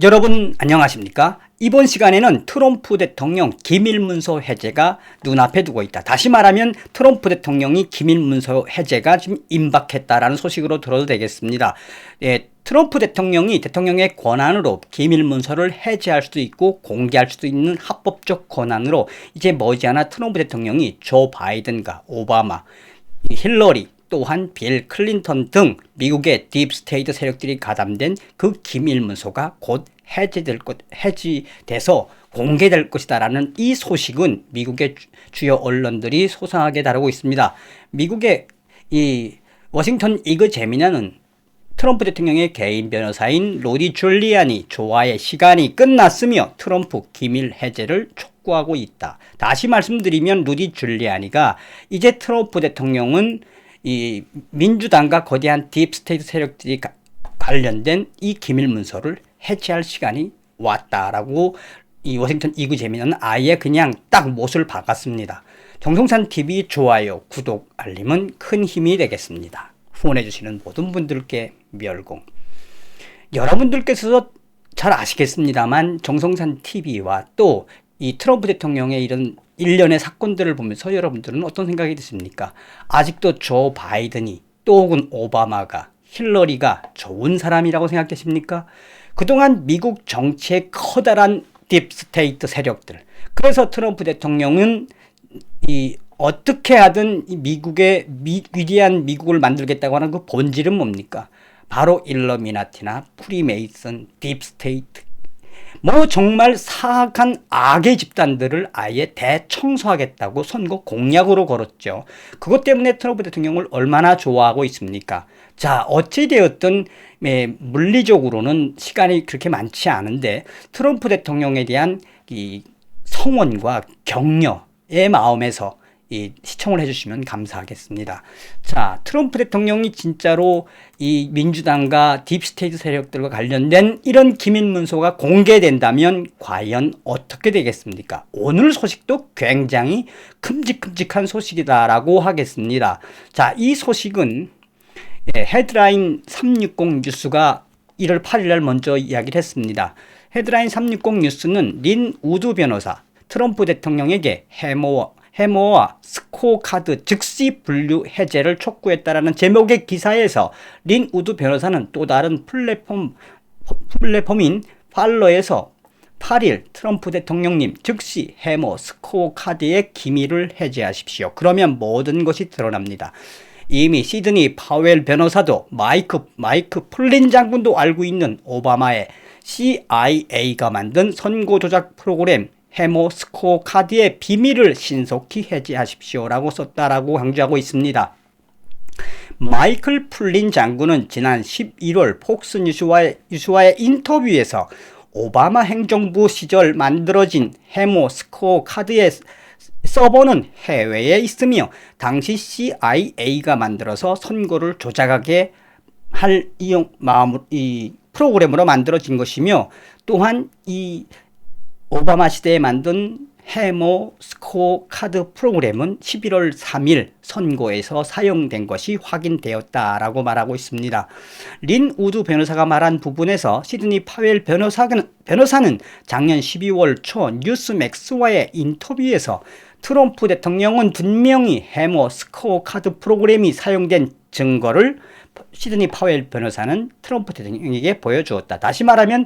여러분 안녕하십니까? 이번 시간에는 트럼프 대통령 기밀문서 해제가 눈앞에 두고 있다. 다시 말하면 트럼프 대통령이 기밀문서 해제가 지금 임박했다라는 소식으로 들어도 되겠습니다. 트럼프 대통령이 대통령의 권한으로 기밀문서를 해제할 수도 있고 공개할 수도 있는 합법적 권한으로 이제 머지않아 트럼프 대통령이 조 바이든과 오바마, 힐러리, 또한 빌 클린턴 등 미국의 딥스테이트 세력들이 가담된 그 기밀문서가 곧 해지돼서 공개될 것이다라는 이 소식은 미국의 주요 언론들이 소상하게 다루고 있습니다. 미국의 이 워싱턴 이그제미나는 트럼프 대통령의 개인 변호사인 로디 줄리안이 조화의 시간이 끝났으며 트럼프 기밀 해제를 촉구하고 있다. 다시 말씀드리면 루디 줄리아니가 이제 트럼프 대통령은 이 민주당과 거대한 딥스테이트 세력들이 관련된 이 기밀문서를 해체할 시간이 왔다라고 이 워싱턴 이그제미는 아예 그냥 딱 못을 박았습니다. 정성산 TV 좋아요, 구독, 알림은 큰 힘이 되겠습니다. 후원해주시는 모든 분들께 멸공. 여러분들께서도 잘 아시겠습니다만 정성산 TV와 또 이 트럼프 대통령의 이런 일련의 사건들을 보면서 여러분들은 어떤 생각이 드십니까? 아직도 조 바이든이 또 혹은 오바마가 힐러리가 좋은 사람이라고 생각되십니까? 그동안 미국 정치의 커다란 딥스테이트 세력들, 그래서 트럼프 대통령은 어떻게 하든 미국의 위대한 미국을 만들겠다고 하는 그 본질은 뭡니까? 바로 일러미나티나 프리메이슨, 딥스테이트, 정말 사악한 악의 집단들을 아예 대청소하겠다고 선거 공약으로 걸었죠. 그것 때문에 트럼프 대통령을 얼마나 좋아하고 있습니까? 자, 어찌되었든 물리적으로는 시간이 그렇게 많지 않은데 트럼프 대통령에 대한 이 성원과 격려의 마음에서 시청을 해주시면 감사하겠습니다. 자, 트럼프 대통령이 진짜로 이 민주당과 딥스테이트 세력들과 관련된 이런 기밀문서가 공개된다면 과연 어떻게 되겠습니까? 오늘 소식도 굉장히 큼직큼직한 소식이다라고 하겠습니다. 자, 이 소식은 헤드라인 360 뉴스가 1월 8일 날 먼저 이야기를 했습니다. 헤드라인 360 뉴스는 린 우드 변호사, 트럼프 대통령에게 해머와 스코어 카드 즉시 분류 해제를 촉구했다라는 제목의 기사에서 린 우드 변호사는 또 다른 플랫폼인 팔러에서 8일 트럼프 대통령님 즉시 해머 스코어 카드의 기밀을 해제하십시오. 그러면 모든 것이 드러납니다. 이미 시드니 파웰 변호사도 마이크 플린 장군도 알고 있는 오바마의 CIA가 만든 선거 조작 프로그램 해머 스코어 카드의 비밀을 신속히 해제하십시오라고 썼다라고 강조하고 있습니다. 마이클 플린 장군은 지난 11월 폭스뉴스와의 인터뷰에서 오바마 행정부 시절 만들어진 해머 스코어 카드의 서버는 해외에 있으며 당시 CIA가 만들어서 선거를 조작하게 할 이 프로그램으로 만들어진 것이며 또한 이 오바마 시대에 만든 해머 스코어 카드 프로그램은 11월 3일 선거에서 사용된 것이 확인되었다라고 말하고 있습니다. 린 우드 변호사가 말한 부분에서 시드니 파웰 변호사는 작년 12월 초 뉴스맥스와의 인터뷰에서 트럼프 대통령은 분명히 해머 스코어 카드 프로그램이 사용된 증거를 시드니 파웰 변호사는 트럼프 대통령에게 보여주었다. 다시 말하면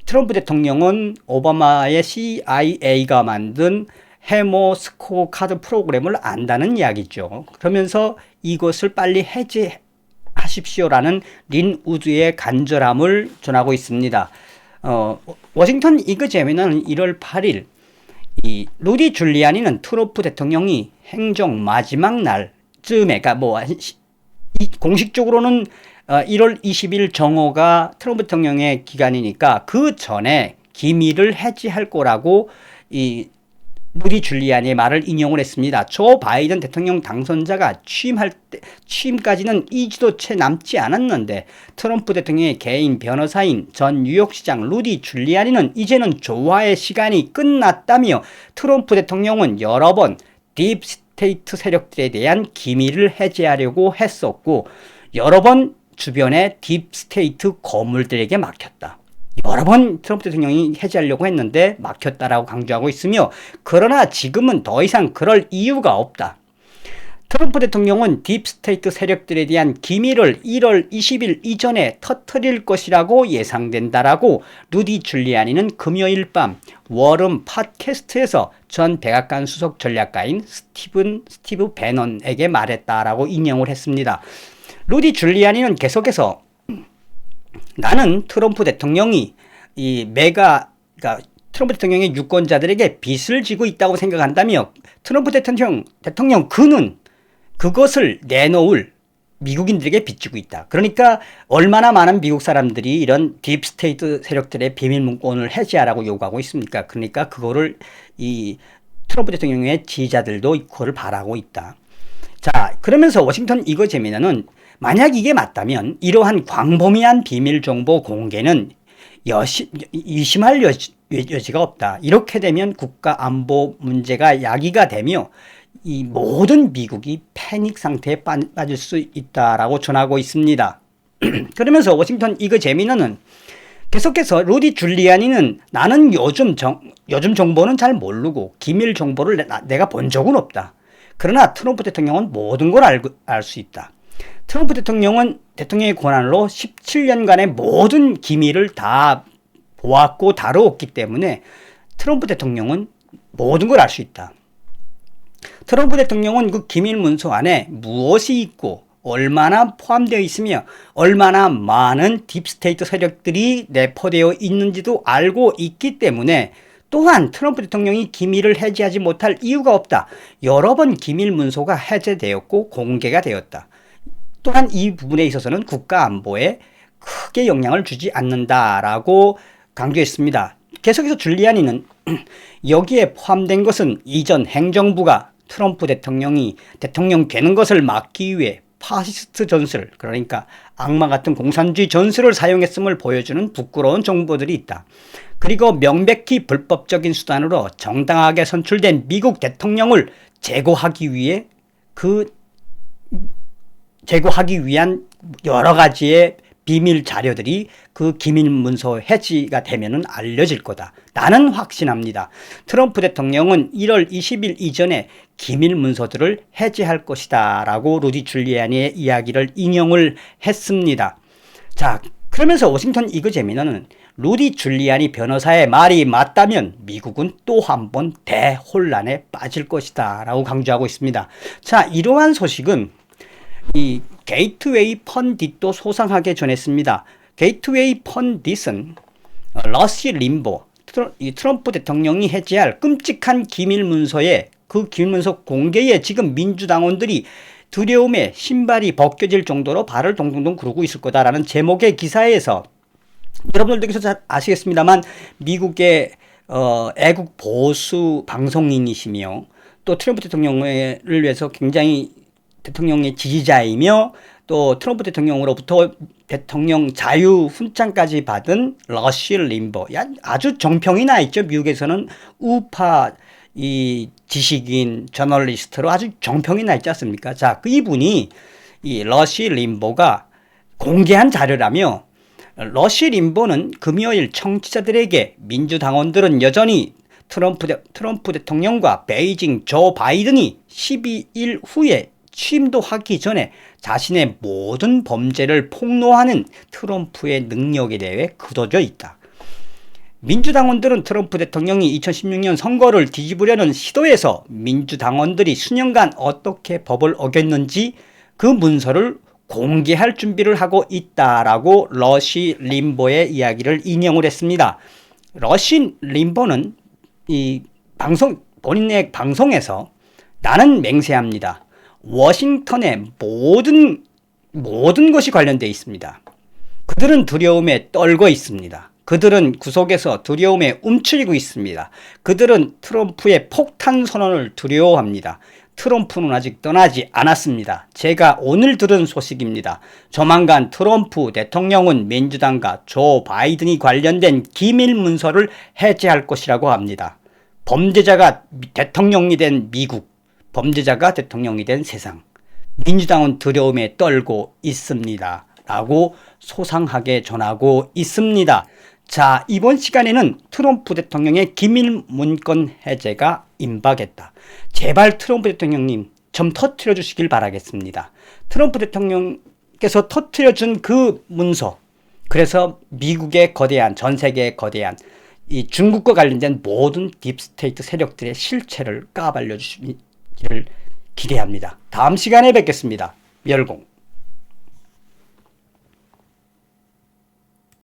트럼프 대통령은 오바마의 CIA가 만든 해머 스코어 카드 프로그램을 안다는 이야기죠. 그러면서 이것을 빨리 해제하십시오라는 린 우드의 간절함을 전하고 있습니다. 워싱턴 이그제미나는 1월 8일 루디 줄리아니는 트럼프 대통령이 행정 마지막 날쯤에, 공식적으로는 1월 20일 정오가 트럼프 대통령의 기간이니까 그 전에 기밀을 해지할 거라고 이 루디 줄리아니의 말을 인용을 했습니다. 조 바이든 대통령 당선자가 취임까지는 2주도 채 남지 않았는데 트럼프 대통령의 개인 변호사인 전 뉴욕시장 루디 줄리아니는 이제는 조화의 시간이 끝났다며 트럼프 대통령은 여러 번 딥스테이트 세력들에 대한 기밀을 해제하려고 했었고 여러 번 주변의 딥스테이트 거물들에게 맡겼다. 여러 번 트럼프 대통령이 해제하려고 했는데 막혔다라고 강조하고 있으며, 그러나 지금은 더 이상 그럴 이유가 없다. 트럼프 대통령은 딥스테이트 세력들에 대한 기밀을 1월 20일 이전에 터뜨릴 것이라고 예상된다라고 루디 줄리아니는 금요일 밤 워름 팟캐스트에서 전 백악관 수석 전략가인 스티브 배넌에게 말했다라고 인용을 했습니다. 루디 줄리아니는 계속해서 나는 트럼프 대통령이 그러니까 트럼프 대통령의 유권자들에게 빚을 지고 있다고 생각한다며, 트럼프 대통령 그는 그것을 내놓을 미국인들에게 빚지고 있다. 그러니까 얼마나 많은 미국 사람들이 이런 딥스테이트 세력들의 비밀 문건을 해제하라고 요구하고 있습니까? 그러니까 그거를 이 트럼프 대통령의 지지자들도 그거를 바라고 있다. 자, 그러면서 워싱턴 이거제미너는 만약 이게 맞다면 이러한 광범위한 비밀 정보 공개는 의심할 여지가 없다. 이렇게 되면 국가 안보 문제가 야기가 되며 이 모든 미국이 패닉 상태에 빠질 수 있다라고 전하고 있습니다. 그러면서 워싱턴 이거제미너는 계속해서 루디 줄리아니는 나는 요즘 정보는 잘 모르고 기밀 정보를 내가 본 적은 없다. 그러나 트럼프 대통령은 모든 걸 알 수 있다. 트럼프 대통령의 권한으로 17년간의 모든 기밀을 다 보았고 다루었기 때문에 트럼프 대통령은 모든 걸 알 수 있다. 트럼프 대통령은 그 기밀 문서 안에 무엇이 있고 얼마나 포함되어 있으며 얼마나 많은 딥스테이트 세력들이 내포되어 있는지도 알고 있기 때문에, 또한 트럼프 대통령이 기밀을 해제하지 못할 이유가 없다. 여러 번 기밀 문서가 해제되었고 공개가 되었다. 또한 이 부분에 있어서는 국가 안보에 크게 영향을 주지 않는다라고 강조했습니다. 계속해서 줄리아니는 여기에 포함된 것은 이전 행정부가 트럼프 대통령이 대통령 되는 것을 막기 위해 파시스트 전술, 그러니까 악마 같은 공산주의 전술을 사용했음을 보여주는 부끄러운 정보들이 있다. 그리고 명백히 불법적인 수단으로 정당하게 선출된 미국 대통령을 제거하기 위한 여러 가지의 비밀 자료들이 그 기밀 문서 해지가 되면은 알려질 거다. 나는 확신합니다. 트럼프 대통령은 1월 20일 이전에 기밀 문서들을 해지할 것이다 라고 루디 줄리아니의 이야기를 인용을 했습니다. 자, 그러면서 워싱턴 이거제미너는 루디 줄리아니 변호사의 말이 맞다면 미국은 또 한 번 대혼란에 빠질 것이다 라고 강조하고 있습니다. 자, 이러한 소식은 이 게이트웨이 펀딧도 소상하게 전했습니다. 게이트웨이 펀딧은 러시 림보, 트럼프 대통령이 해제할 끔찍한 기밀 문서에 그 기밀 문서 공개에 지금 민주당원들이 두려움에 신발이 벗겨질 정도로 발을 동동동 구르고 있을 거다라는 제목의 기사에서, 여러분들께서 잘 아시겠습니다만 미국의 애국 보수 방송인이시며 또 트럼프 대통령을 위해서 굉장히 대통령의 지지자이며 또 트럼프 대통령으로부터 대통령 자유 훈장까지 받은 러시 림보, 아주 정평이 나 있죠. 미국에서는 우파 이 지식인 저널리스트로 아주 정평이 나 있지 않습니까? 자, 그 이분이 이 러시 림보가 공개한 자료라며, 러시 림보는 금요일 청취자들에게 민주당원들은 여전히 트럼프 대통령과 베이징 조 바이든이 12일 후에 취임도 하기 전에 자신의 모든 범죄를 폭로하는 트럼프의 능력에 대해 굳어져 있다. 민주당원들은 트럼프 대통령이 2016년 선거를 뒤집으려는 시도에서 민주당원들이 수년간 어떻게 법을 어겼는지 그 문서를 공개할 준비를 하고 있다라고 러시 림보의 이야기를 인용을 했습니다. 러시 림보는 본인의 방송에서 나는 맹세합니다. 워싱턴의 모든 것이 관련되어 있습니다. 그들은 두려움에 떨고 있습니다. 그들은 구석에서 두려움에 움츠리고 있습니다. 그들은 트럼프의 폭탄 선언을 두려워합니다. 트럼프는 아직 떠나지 않았습니다. 제가 오늘 들은 소식입니다. 조만간 트럼프 대통령은 민주당과 조 바이든이 관련된 기밀 문서를 해제할 것이라고 합니다. 범죄자가 대통령이 된 미국, 범죄자가 대통령이 된 세상, 민주당은 두려움에 떨고 있습니다 라고 소상하게 전하고 있습니다. 자, 이번 시간에는 트럼프 대통령의 기밀 문건 해제가 임박했다. 제발 트럼프 대통령님 좀 터트려 주시길 바라겠습니다. 트럼프 대통령께서 터트려 준 그 문서, 그래서 미국의 거대한, 전 세계의 거대한 이 중국과 관련된 모든 딥스테이트 세력들의 실체를 까발려 주시기를 기대합니다. 다음 시간에 뵙겠습니다. 멸공.